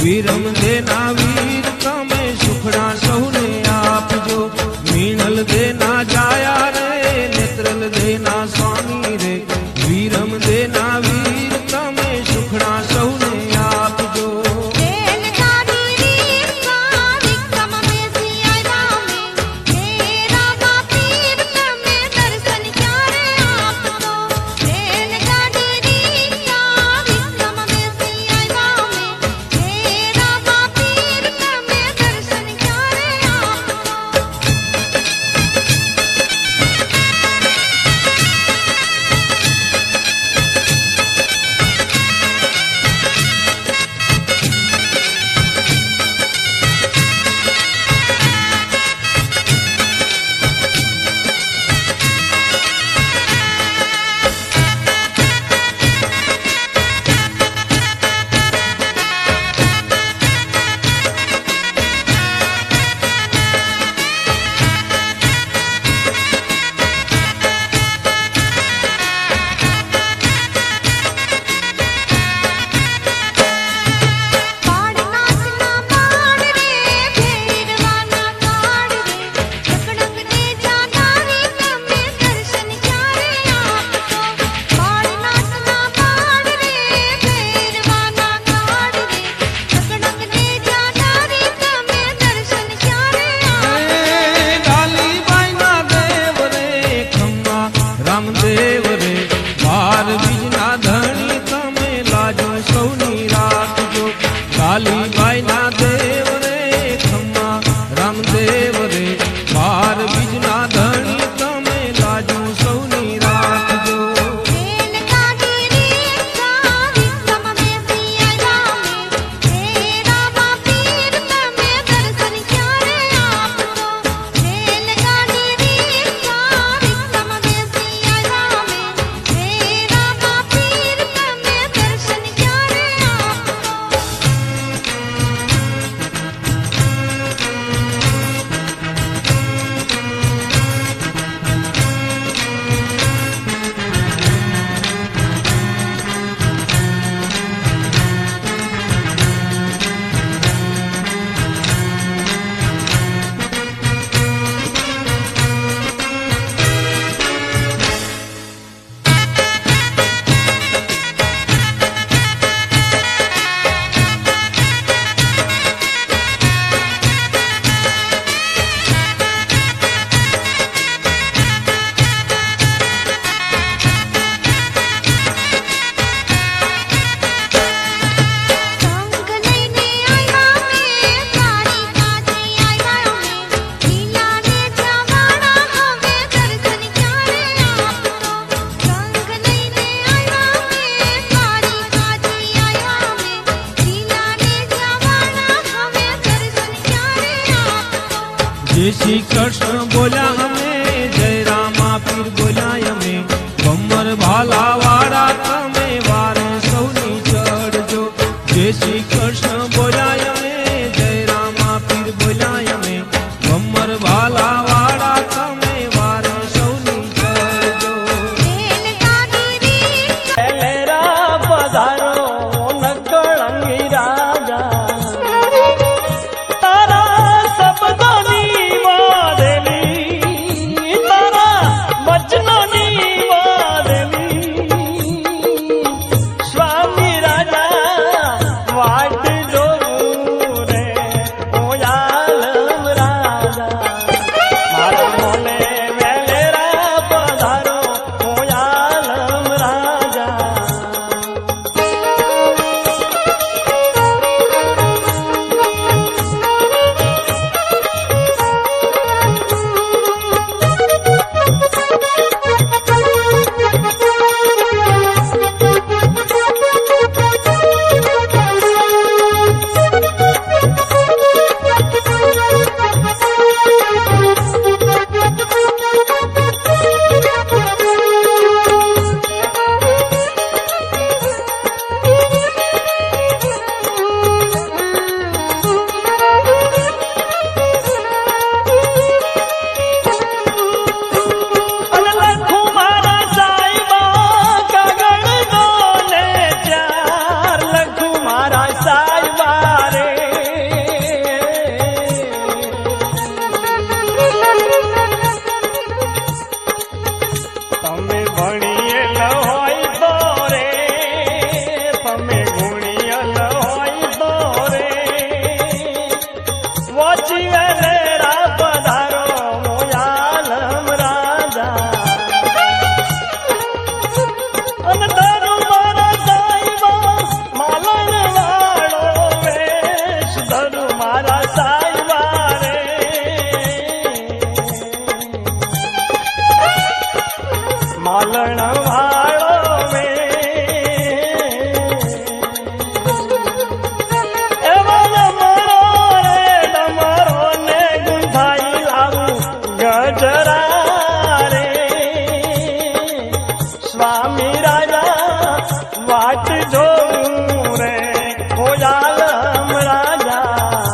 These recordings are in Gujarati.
વીરમ દેના વીર તમે સુખડા સૌને આપજો મીણલ દેના જાયા રે નેત્રલ દેના સ્વામી રે વીરમ દેના વીર તમે સુખડા સૌને આપજો રામદેવ રે બાર બીજના ધણી તમે લાજો સૌની રાખજો કાલીબાઈ ના દેવ રે ખમ્મા રામદેવ રે બાર બીજના ધણી તમે લાજો સૌની રાખજો जय श्री कृष्ण बोला हमें जय रामा पीर बोला हमें बम्बर भाला वाड़ा तमे वारे सौनी चढ़जो जय श्री कृष्ण बोला हमें जय रामा पीर बोला हमें बम्बर भाला वाड़ा तमे वारे सौनी चढ़जो लेरा पधारो नकळंगी राजा तारा सब વોચી વેલેરા પધારો મોયાલમ રાજા અને ધરુ મારા સાઈબા માલણ વાળો વેશ ધરુ મારા સાઈબા રે માલણ વાળો ગજરા રે સ્વામી રાજા વાટ જોઉં રે મોયાલમ રાજા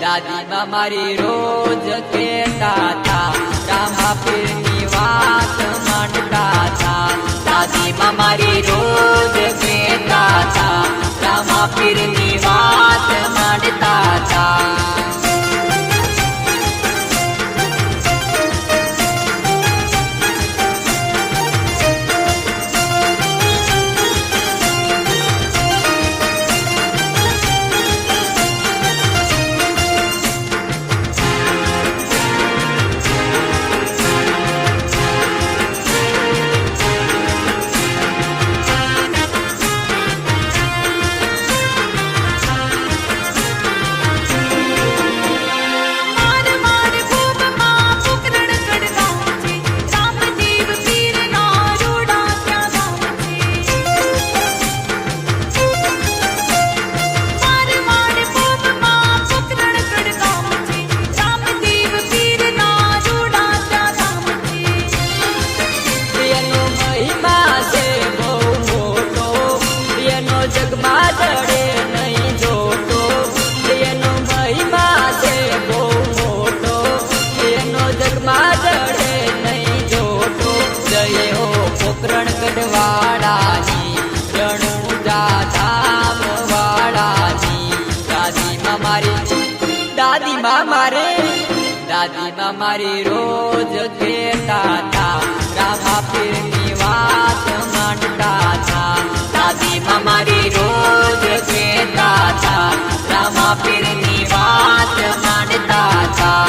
દાદીમાં મારી રોજ કહેતા હતા રામાપીરની વાત માંડતા હતા. દાદીમાં મારી રોજ કહેતા હતા રામાપીરની વાત માંડતા હતા. દાદીમાં મારી રોજ કહેતા હતા રામાપીરની વાત માંડતા હતા. દાદીમાં મારી રોજ કહેતા હતા રામાપીરની વાત માંડતા હતા.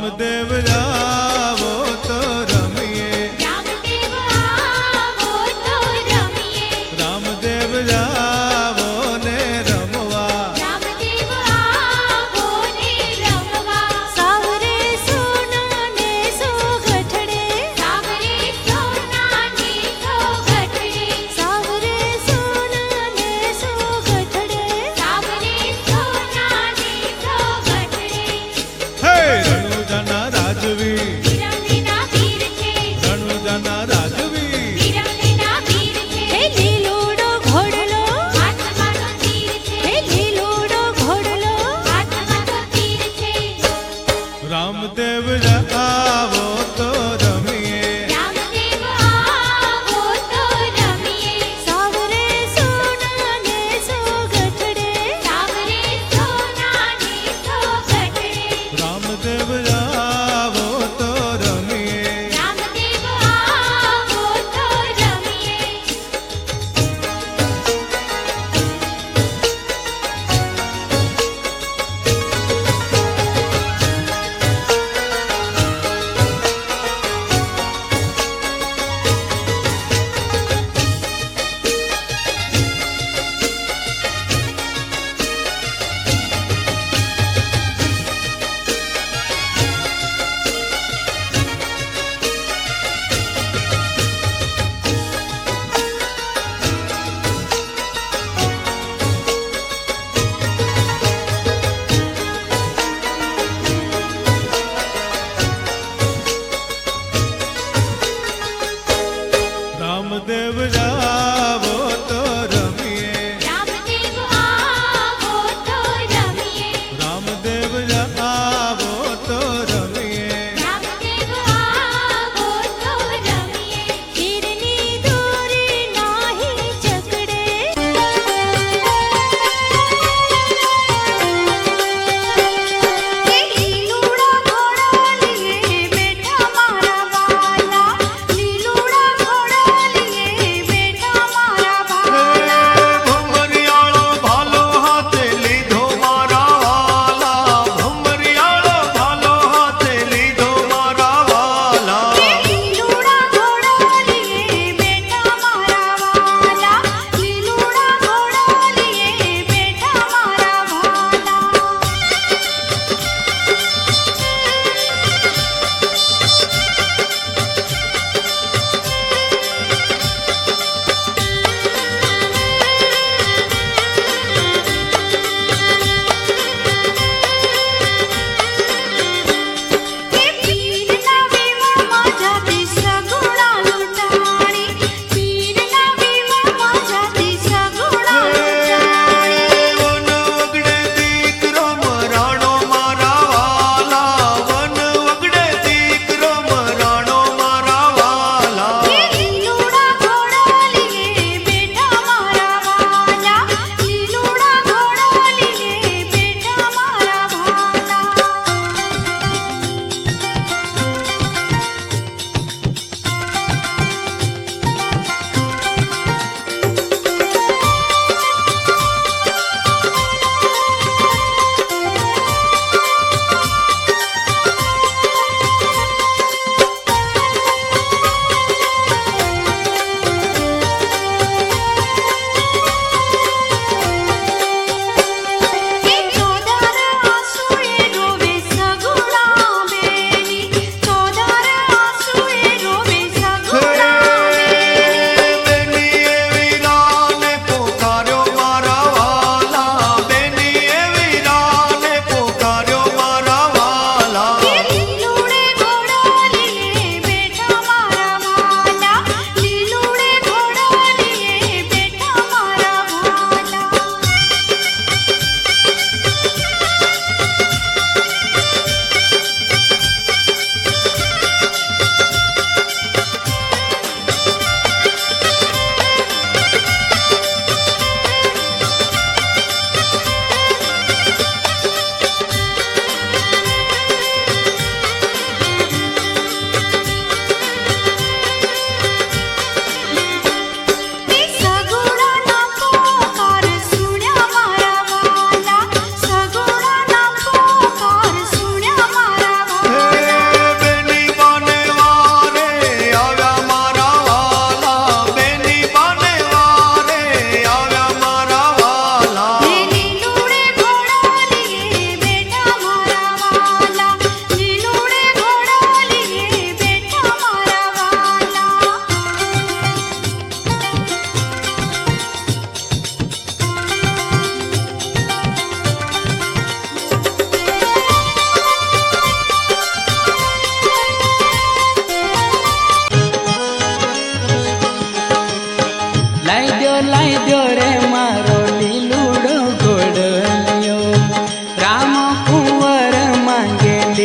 રામદેવ આવો તો રમીએ રામદેવ આવો તો રમીએ રામદેવ આવો ને રમવા રામદેવ આવો ને રમવા સાવરે સોના ને સોગઠડે સાવરે સોના ને સોગઠડે સાવરે સોના ને સોગઠડે સાવરે સોના ને સોગઠડે હે રણુજાના રાજવી વિરમણીના વીર છે રણુજાના રાજવી વિરમણીના વીર છે હે લીલોડો ઘોડલો હાથમાં તો તીર છે હે લીલોડો ઘોડલો હાથમાં તો તીર છે રામદેવ આવો તો રમીએ રામદેવ આવો તો રમીએ સાવરે સોના ને સોગઠડે સાવરે સોના ને સોગઠડે રામદેવ આવો તો રમીએ રામદેવ આવો તો રમીએ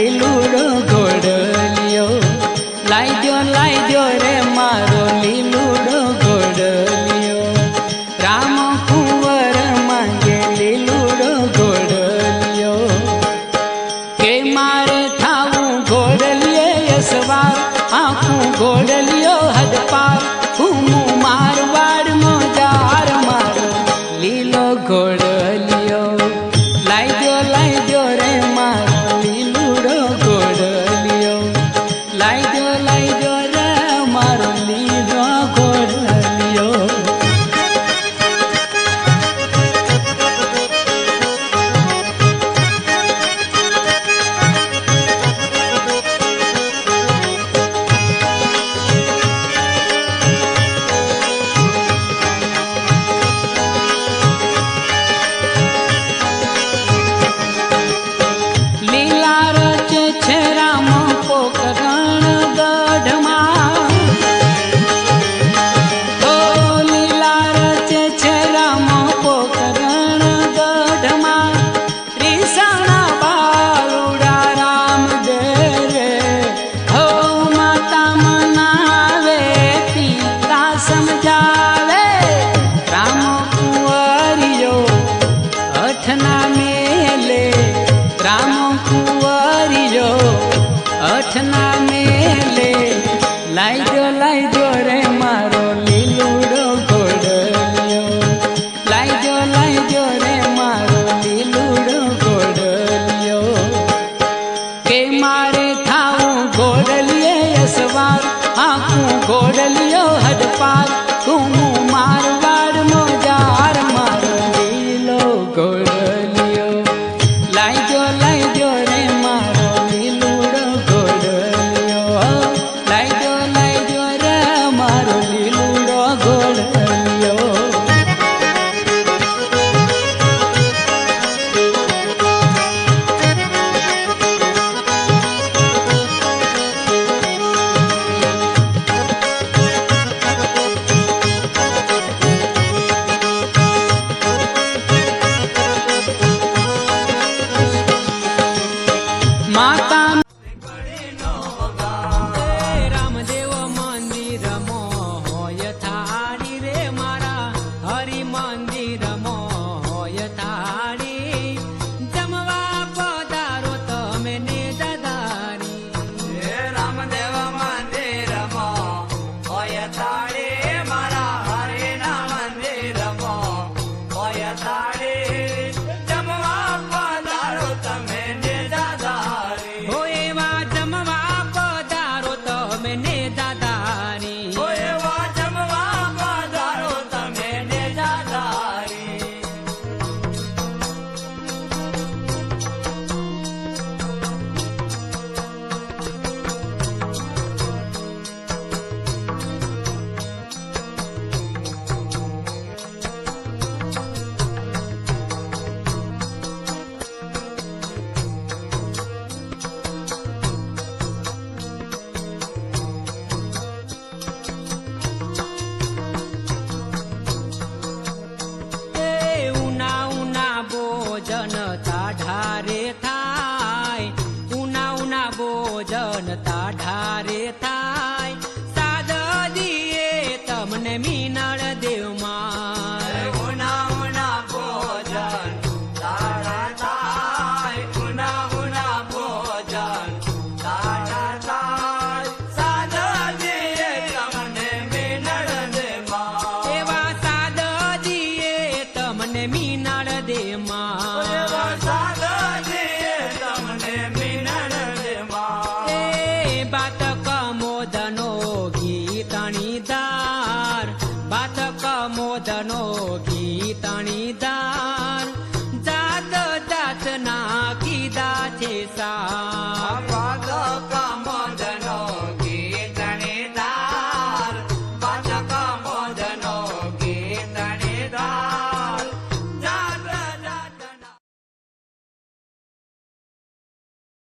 લીલુડો ઘોડલિયો લાઈ દ્યો રે મારો લીલુડો ઘોડલિયો રામ કુંવર માંગે લીલુડો ઘોડલિયો કે મારે થાવું ઘોડલિયે યસવાર આખું ઘોડલિયો હદ પાર હું મારવાડમાં જાર મારો લીલો ઘોડલિયો લાઈ દ્યો રે મારો લીલુડો ઘોડલિયો લાઈ દ્યો રે મારો લીલો ઘોડલિયો લીલા રચે છે રામ પોકરણ ગઢમાં ઓ લીલા રચે છે રામ પોકરણ ગઢમાં રીસાણા બાલુડા રામ દે રે હો માતા મનાવે પિતા સમજાવે રામ કુંવરિયો અઠના મેલે રામ કુંવરિયો અઠના મેલે લાઈ દ્યો રે મારો લીલુડો ઘોડલિયો લાઈ દ્યો રે મારો લીલુડો ઘોડલિયો કે મારે થાવું ઘોડલિયે યસવાર આખું ઘોડલિયો હદ પાર તું મારવાડનો જાર મારો લીલો ઘોડલિયો લાઈ દ્યો રે મારો લીલુડો ઘોડલિયો લાઈ દ્યો રે મારો લીલુડો ઘોડલિયો માતા રામદેવ મંદિર હોય થાળી રે મારા હરિ મંદિર હોય થાળી જમવા પધારો તમે ને દાદારી રામદેવ મંદિર હોય થાળી મારા હરિના મંદિર હોય થાળી જમવા પધારો તમે ને દાદારી હો એવા જમવા પધારો તમે ને દાદારી હો એવા જમવા પધારો તમે ને દાદારી ઉના ભોજન તાઢારે થાય ઉના ભોજન તાઢારે થાય સાદદીએ તમને મીનળ દેવમાં ઉના ભોજન તાઢા થાય ઉના ભોજન તાઢા થાય સાદદીએ તમને મીનળ દેવમાં એવા સાદદીએ તમને મીનળ દેમાં એ બાત કમોદનો ગીતણી દાર બાત કમોદનો ગીતણી દાર જાત જાતના કીધા છે સા